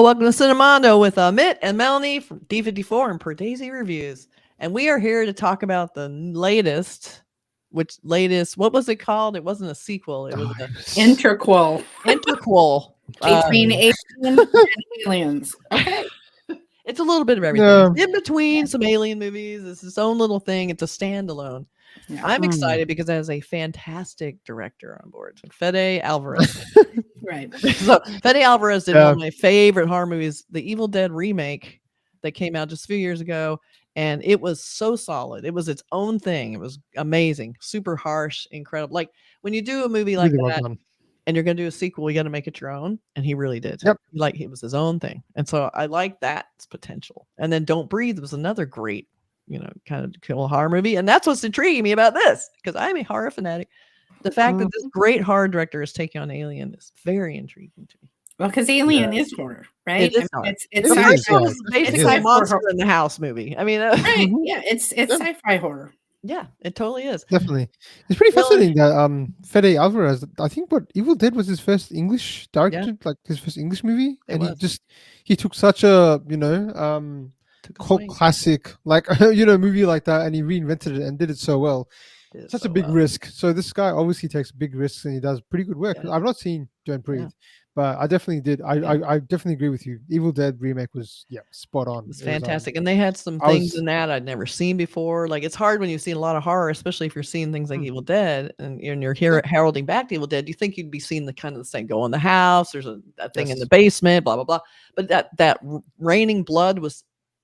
welcome to Cinemando with Amit and Melanie from D54 and Per Daisy Reviews. And we are here to talk about the latest, what was it called? It wasn't a sequel. It was an interquel. Between Alien and aliens. Okay. It's a little bit of everything. In between some alien movies. It's its own little thing. It's a standalone. Yeah. I'm excited because it has a fantastic director on board, Fede Alvarez. Right. So Fede Alvarez did one of my favorite horror movies, the Evil Dead remake that came out just a few years ago, and it was so solid. It was its own thing. It was amazing, super harsh, incredible. Like when you do a movie like that and you're going to do a sequel, you got to make it your own, and he really did. Yep. Like it was his own thing, and so I like that potential. And then Don't Breathe was another great, kind of cool horror movie. And that's what's intriguing me about this, because I'm a horror fanatic. The fact that this great horror director is taking on Alien is very intriguing to me. Well, because Alien is horror, right? It is horror. It's basically a monster in the house movie. I mean, right? Yeah, it's sci-fi horror. Yeah, it totally is. Definitely. It's pretty fascinating that Fede Alvarez, I think what Evil Dead was his first English director, like his first English movie. He took such a, cult classic, like, movie like that, and he reinvented it and did it so well. Such a big risk. So this guy obviously takes big risks and he does pretty good work. I've not seen Don't Breathe, but I definitely did. I definitely agree with you. Evil Dead remake was spot on. It was fantastic, and they had some things in that I'd never seen before. Like it's hard when you see a lot of horror, especially if you're seeing things like Evil Dead and you're here heralding back to Evil Dead. You think you'd be seeing the kind of the same go in the house. There's a thing in the basement, blah blah blah. But that raining blood was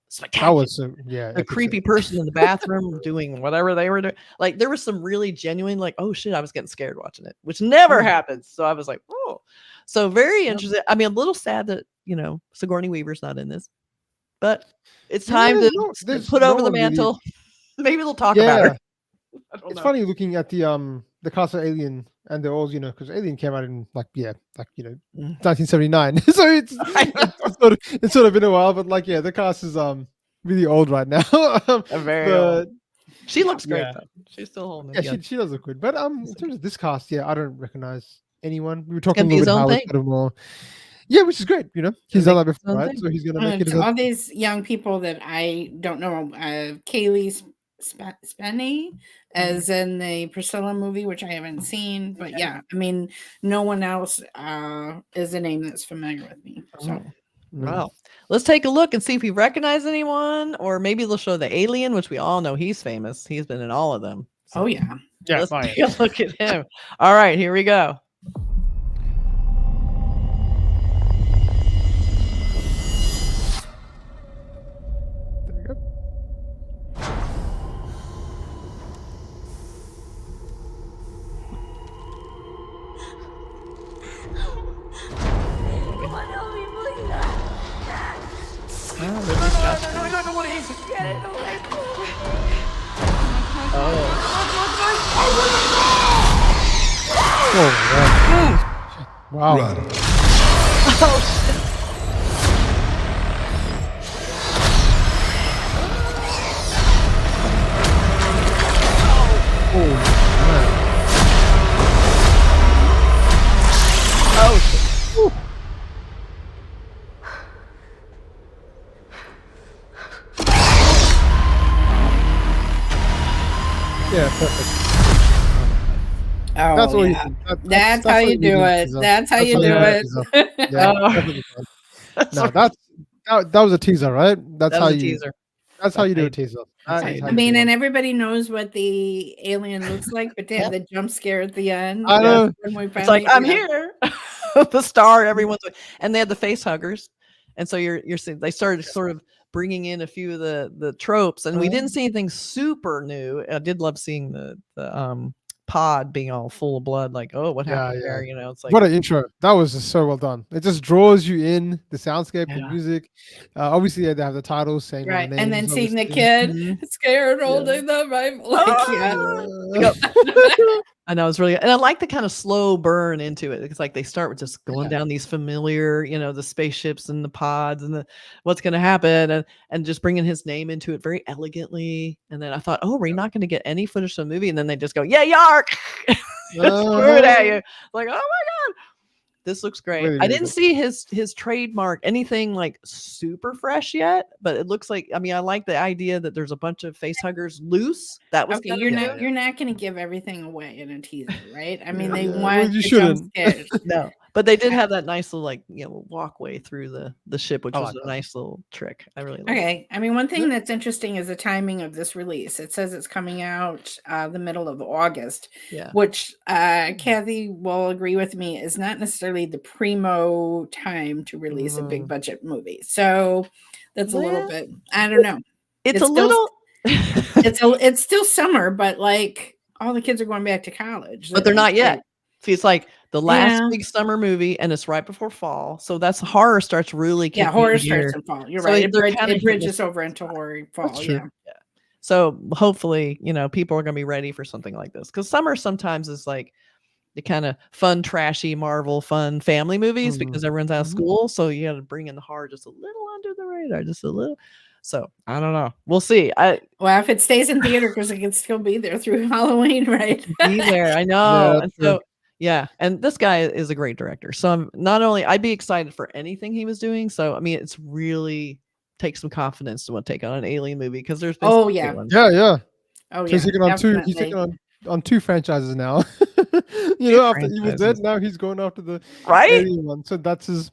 spectacular. That was a creepy person in the bathroom doing whatever they were doing. Like there was some really genuine, like, oh shit, I was getting scared watching it, which never happens. So I was like, oh, so very interesting. I mean, a little sad that Sigourney Weaver's not in this, but it's time to put over the mantle. Really... Maybe they'll talk about her. It's funny looking at the cast of Alien, and they're all because Alien came out in 1979. So it's sort of been a while, but the cast is really old right now. Very old. She looks great though. She's still holding it. Yeah, she does look good. But in terms of this cast, I don't recognize anyone. We were talking a little bit more. Yeah, which is great. He's done that before, right? So he's gonna make it. All these young people that I don't know. Cailee Spaeny, as in the Priscilla movie, which I haven't seen, but I mean, no one else is a name that's familiar with me. So, wow, let's take a look and see if we recognize anyone, or maybe they'll show the Alien, which we all know he's famous. He's been in all of them. So let's take a look at him. All right, here we go. Wow. Run. Yeah, perfect. Oh, that's that's how you do it. That's how you do it. No, that was a teaser, right? That's how you teaser. That's how you do a teaser. I mean, and everybody knows what the alien looks like, but they have the jump scare at the end. I know. It's like, I'm here. The star, everyone's, and they had the face huggers, and so you're seeing they started sort of bringing in a few of the tropes, and we didn't see anything super new. I did love seeing the pod being all full of blood, like, oh, what happened there? It's like, what an intro. That was just so well done. It just draws you in, the soundscape, the music. Obviously they have the titles saying right, names, and then seeing the kid scared holding the rifle. I know, it's really, and I like the kind of slow burn into it. It's like they start with just going down these familiar, the spaceships and the pods and the what's going to happen, and just bringing his name into it very elegantly. And then I thought, oh, we're not going to get any footage of the movie, and then they just go, yeah, yark, just threw it at you, like, oh my god. This looks great. Really, I really didn't good. see his trademark anything like super fresh yet, but it looks like, I mean, I like the idea that there's a bunch of face huggers loose. That was Okay, kind you're of not new. you're not going to give everything away in a teaser, right? I mean, Yeah, they yeah. Well, want you the jump shouldn't. scares. No, but they did have that nice little like, you know, walkway through the ship, which I was like a that. nice little trick. I really like. Okay, I mean, one thing Yep. that's interesting is the timing of this release. It says it's coming out the middle of August, Yeah. which Kathy will agree with me is not necessarily the primo time to release a big budget movie. So that's a little Well, bit, I don't know. It's It's a still- little It's still summer, but like all the kids are going back to college. but they're not yet. Like, See, it's like the last Yeah. big summer movie, and it's right before fall. So that's horror starts really kicking horror in starts gear. in fall. You're So right. they're It kinda hitting bridges the over into horror fall. That's true. Yeah. So hopefully, you know, people are going to be ready for something like this, because summer sometimes is like the kind of fun, trashy Marvel, fun family movies because everyone's out of school. So you got to bring in the horror just a little under the radar, just a little. So I don't know. We'll see. Well, if it stays in theater, because it can still be there through Halloween, right? Be there. I know. Yeah, And true. so, yeah. And this guy is a great director. So I'm not only, I'd be excited for anything he was doing. So, I mean, it's really take some confidence to want to take on an alien movie, because there's been Oh, some yeah. good ones. Yeah, yeah. Oh, So yeah. he's taking on two. He's definitely. taking on two franchises now. You know, after Evil Dead, franchises. now he's going after the Right? alien one. So that's his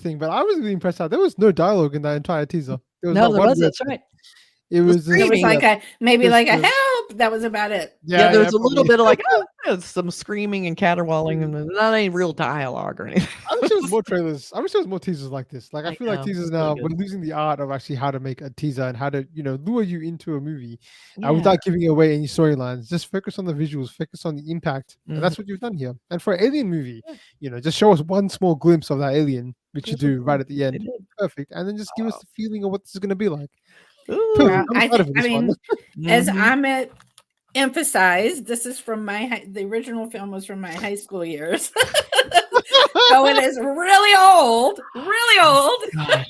thing. But I was really impressed how there was no dialogue in that entire teaser. There was No, not there one wasn't. word That's said. right. It was just, It was screaming. like a maybe Just like a the- help. That was about it. Yeah, there was a little probably. bit of like some screaming and caterwauling, and not any real dialogue or anything. I wish there was more trailers. I wish there was more teasers like this. Like I I feel like know, teasers it's really now good. we're losing the art of actually how to make a teaser and how to, you know, lure you into a movie Yeah. without giving away any storylines. Just focus on the visuals, focus on the impact, Mhm. and that's what you've done here. And for an alien movie, you know, just show us one small glimpse of that alien, which you That's what do right at the they end. did. Perfect, and then just give us the feeling of what this is going to be like. Ooh. Perfect. I'm I excited for think. I this one. mean, as Mhm. Amit emphasized, this is from the original film was from my high school years. So it is really old. God.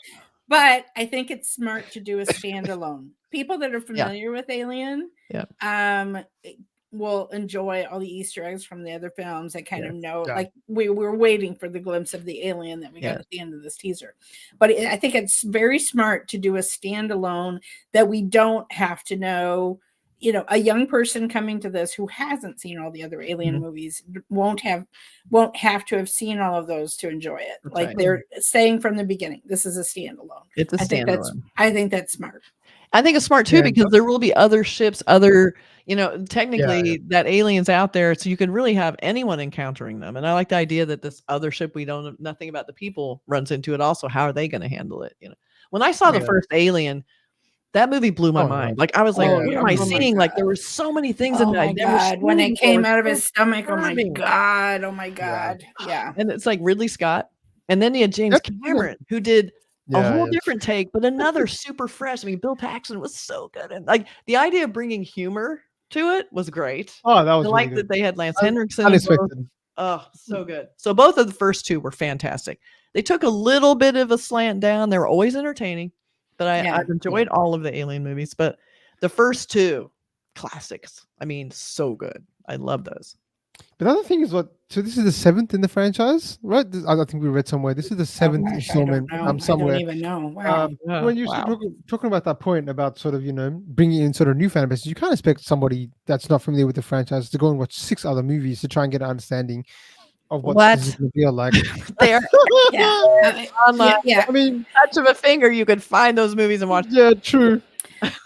But I think it's smart to do a standalone. People that are familiar with Alien, will enjoy all the Easter eggs from the other films. That kind of know, Yeah. like we were waiting for the glimpse of the alien that we got at the end of this teaser. But I think it's very smart to do a standalone that we don't have to know. You know, a young person coming to this who hasn't seen all the other Alien movies won't have to have seen all of those to enjoy it. That's like right. they're saying from the beginning, this is a standalone. It's a standalone. I think that's smart. I think it's smart too, Yeah, because there will be other ships, technically that aliens out there, so you can really have anyone encountering them. And I like the idea that this other ship we don't know nothing about the people runs into it also. How are they going to handle it? You know, when I saw the first Alien, that movie blew my mind. Like I was like, what am I seeing? Like there were so many things in Oh that I my never God. When seen it came before. out of his stomach, oh my disturbing. God. Oh my God. Yeah. And it's like Ridley Scott, and then you had James Cameron, who did a whole different take, but another super fresh. I mean, Bill Paxton was so good, and like the idea of bringing humor to it was great. Oh, that was I really like good. that they had Lance Henriksen. Unexpected. Oh, so good. So both of the first two were fantastic. They took a little bit of a slant down. They were always entertaining, but I've enjoyed all of the Alien movies. But the first two, classics. I mean, so good. I love those. But the other thing is so this is the 7th in the franchise, right? I think we read somewhere. This is the 7th installment somewhere. I don't even know. Wow. When you're talking about that point about sort of, you know, bringing in sort of new fan bases, you can't expect somebody that's not familiar with the franchise to go and watch 6 other movies to try and get an understanding of what this is going to be like. They're online. I mean, touch of a finger, you could find those movies and watch. Yeah, true.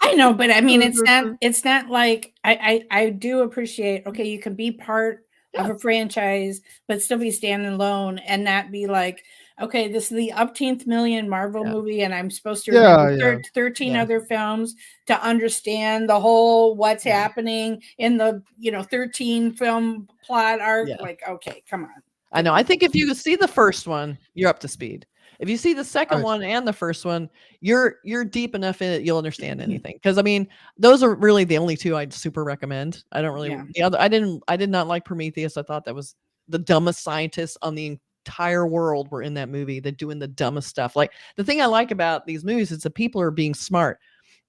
I know, but I mean, it's not like I do appreciate, okay, you can be part of a franchise, but still be standing alone and not be like, okay, this is the upteenth million Marvel movie, and I'm supposed to remember 13 other films to understand the whole what's happening in the 13 film plot arc. Like, okay, come on. I know. I think if you see the first one, you're up to speed. If you see the second one and the first one, you're deep enough in it, you'll understand anything. Because I mean, those are really the only two I'd super recommend. I don't really the other. I did not like Prometheus. I thought that was the dumbest scientists on the entire world were in that movie. They're doing the dumbest stuff. Like the thing I like about these movies is the people are being smart.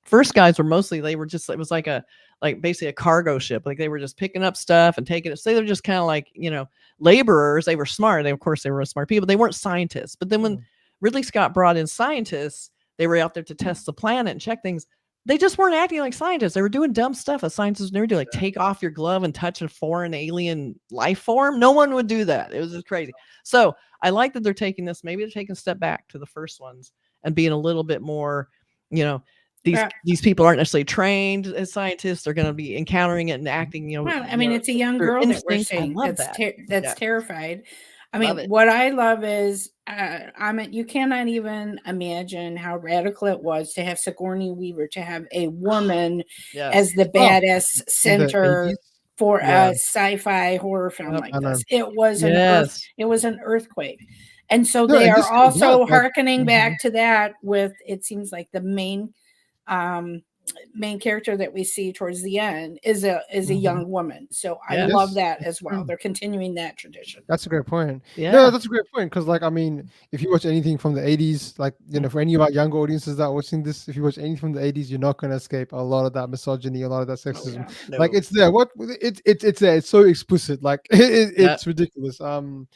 First guys were mostly it was like a like basically a cargo ship. Like they were just picking up stuff and taking it. So they were just kind of like, laborers. They were smart. Of course, they were smart people. They weren't scientists. But then when Ridley Scott brought in scientists, they were out there to test the planet and check things. They just weren't acting like scientists. They were doing dumb stuff a scientist would never do, like take off your glove and touch a foreign alien life form. No one would do that. It was just crazy. So I like that they're taking this. Maybe they're taking a step back to the first ones and being a little bit more, these people aren't necessarily trained as scientists. They're going to be encountering it and acting, Well, I mean, it's a young girl that we're seeing that's terrified. I mean, what I love is, you cannot even imagine how radical it was to have Sigourney Weaver, to have a woman as the badass center for a sci-fi horror film like this. It was an earthquake. And so they are also hearkening back to that with, it seems like the main character that we see towards the end is a young woman. So I love that as well. They're continuing that tradition. That's a great point. No, that's a great point. Because if you watch anything from the 80s, for any of our younger audiences that are watching this, if you watch anything from the 80s, you're not going to escape a lot of that misogyny, a lot of that sexism. It's there. It's there. It's so explicit. It's ridiculous. I'm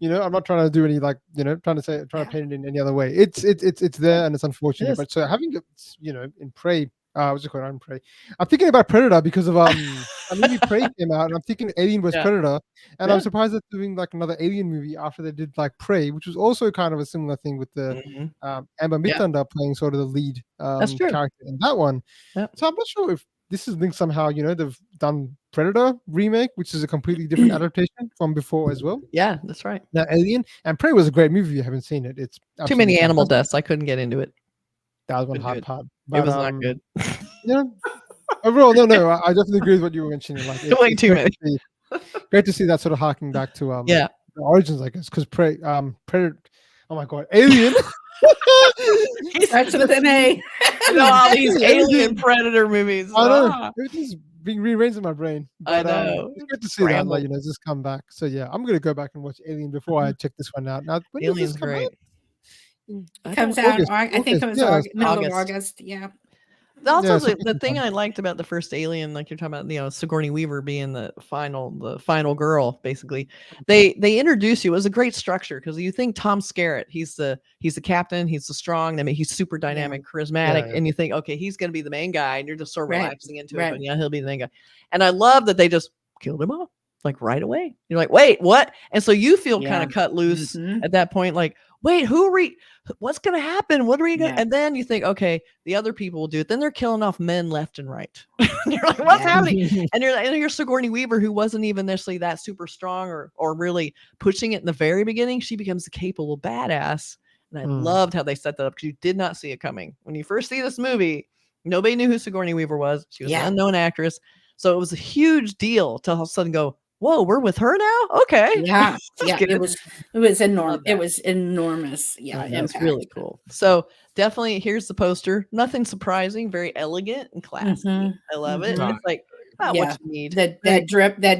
not trying to do any trying to paint it in any other way. It's there, and it's unfortunate. But so having it, in Prey, what's it called? I'm Prey. I'm thinking about Predator because of movie Prey came out, and I'm thinking Alien was Predator, and I'm surprised they're doing another Alien movie after they did Prey, which was also kind of a similar thing with the Amber Midthunder playing sort of the lead character in that one. So I'm not sure if this is linked somehow. They've done Predator remake, which is a completely different adaptation from before as well. Yeah, that's right. Now Alien and Prey was a great movie. If you haven't seen it, it's too many animal deaths. I couldn't get into it. That was one hard part. But, it was not good. Overall, no, I definitely agree with what you were mentioning. Way too many. Great to see that sort of harking back to the origins, I guess, because Predator. Oh my god, Alien. Starts with an A. All these Alien Predator movies. I know. Everything's being rearranged in my brain. But, I know. It's good to see that, just come back. So yeah, I'm gonna go back and watch Alien before I check this one out. Now, when Alien's great. It comes out. I think it was middle of August. Yeah. Also, the thing I liked about the first Alien, like you're talking about, Sigourney Weaver being the final girl, basically, they introduce you. It was a great structure because you think Tom Skerritt, he's the captain, he's the strong. I mean, he's super dynamic, charismatic, and you think, okay, he's going to be the main guy, and you're just sort of relaxing into it. But he'll be the main guy. And I love that they just killed him off right away. You're like, wait, what? And so you feel kind of cut loose at that point, like, wait, what's going to happen? What are we going to, and then you think, okay, the other people will do it. Then they're killing off men left and right. You're like, what's happening? And you're Sigourney Weaver, who wasn't even necessarily that super strong or really pushing it in the very beginning. She becomes a capable badass. And I loved how they set that up because you did not see it coming. When you first see this movie, nobody knew who Sigourney Weaver was. She was an unknown actress. So it was a huge deal to all of a sudden go, whoa, we're with her now? Okay. Yeah. It was enormous. It was enormous. Yeah. It's really cool. So definitely here's the poster. Nothing surprising, very elegant and classy. I love it. It's like what you need. That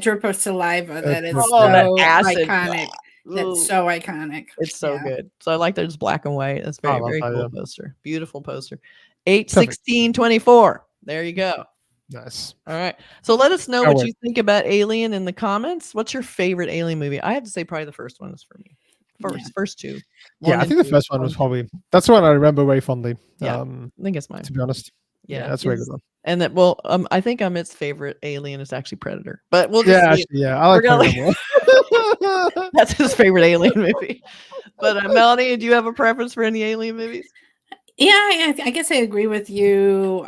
drip of saliva that is so iconic. That's so iconic. It's so good. So I like that it's black and white. That's very cool poster. Beautiful poster. 8/16/24. There you go. Nice. All right. So let us know what you think about Alien in the comments. What's your favorite Alien movie? I have to say probably the first one is for me. First two. I think the first one was probably, that's the one I remember very fondly. Yeah, I think it's mine. To be honest. Yeah, that's a very good one. And that, I think Amit's favorite Alien is actually Predator. But we'll just I like Predator more. That's his favorite Alien movie. But Melanie, do you have a preference for any Alien movies? Yeah, I guess I agree with you.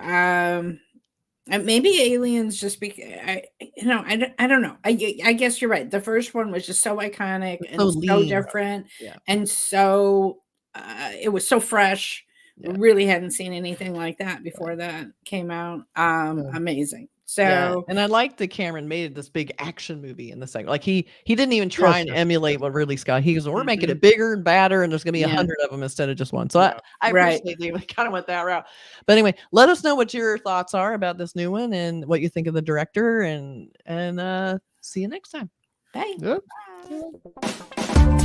Maybe Aliens just because I don't know. I guess you're right. The first one was just so iconic and so different, and so it was so fresh. We really hadn't seen anything like that before that came out. Amazing. So and I like that Cameron made this big action movie in the second. Like he didn't even try and emulate what Ridley Scott. He goes, we're making it bigger and badder, and there's gonna be 100 of them instead of just one. So I appreciate they kind of went that route. But anyway, let us know what your thoughts are about this new one and what you think of the director, and see you next time. Bye. Yeah. Bye.